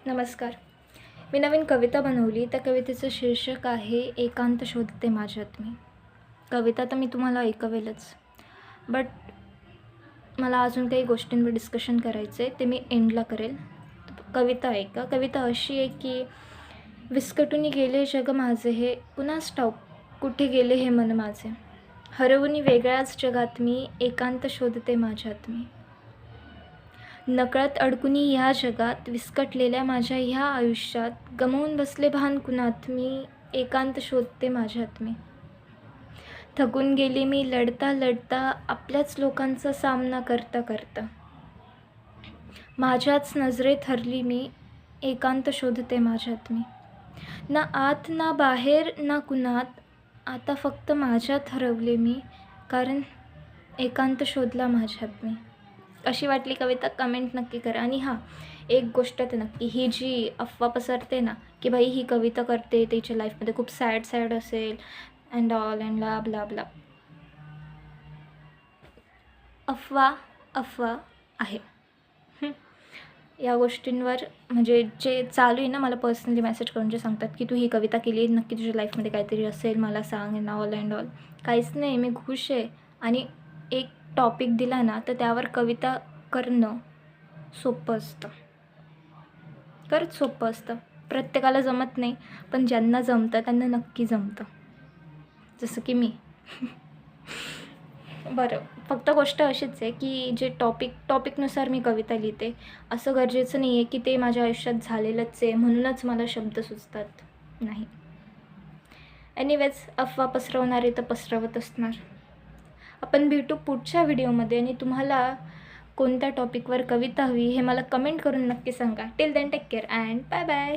नमस्कार. मी नवीन कविता बनवली. त्या कवितेचं शीर्षक आहे एकांत शोधते माझ्यात मी. कविता तर मी तुम्हाला ऐकवेलच, बट मला अजून काही गोष्टींवर डिस्कशन करायचं आहे, ते मी एंडला करेल. कविता ऐका. कविता अशी आहे की विस्कटून गेले जग माझे हे, कुणास ठाऊक कुठे गेले हे मन माझे. हरवून वेगळ्याच जगात मी, एकांत शोधते माझ्यात मी. नकळत अडकुनी ह्या जगात, विस्कटलेल्या माझ्या ह्या आयुष्यात, गमावून बसले भान कुणात मी, एकांत शोधते माझ्यात मी. थकून गेली मी लढता लढता, आपल्याच लोकांचा सामना करता करता. माझ्याच नजरेत हरली मी, एकांत शोधते माझ्यात मी. ना आत ना बाहेर ना कुणात, आता फक्त माझ्यात हरवले मी, कारण एकांत शोधला माझ्यात मी. कशी वाटली कविता कमेंट नक्की करा. आणि हां, एक गोष्ट तर नक्की, ही जी अफवा पसरते ना की भाई ही कविता करते तिच्या लाईफमध्ये खूप सॅड असेल and all and blah blah blah, अफवा आहे. या गोष्टींवर म्हणजे जे चालू आहे ना, मला पर्सनली मेसेज करून जे सांगतात की तू ही कविता केली आहे, नक्की तुझ्या लाईफमध्ये काहीतरी असेल, मला सांग अँड ऑल. काहीच नाही, मी खुश आहे. आणि एक टॉपिक दिला ना तर त्यावर कविता करणं सोपं असतं, खरंच सोपं असतं. प्रत्येकाला जमत नाही, पण ज्यांना जमतं त्यांना नक्की जमतं, जसं की मी. बरं, फक्त गोष्ट अशीच आहे की जे टॉपिकनुसार मी कविता लिहिते. असं गरजेचं नाही आहे की ते माझ्या आयुष्यात झालेलंच आहे म्हणूनच मला शब्द सुचतात, नाही. एनिवेज, अफवा पसरवणारे तर पसरवत असणार. आपण भेटू पुढच्या व्हिडिओमध्ये. आणि तुम्हाला कोणत्या टॉपिकवर कविता हवी हे मला कमेंट करून नक्की सांगा. Till then take care and bye bye.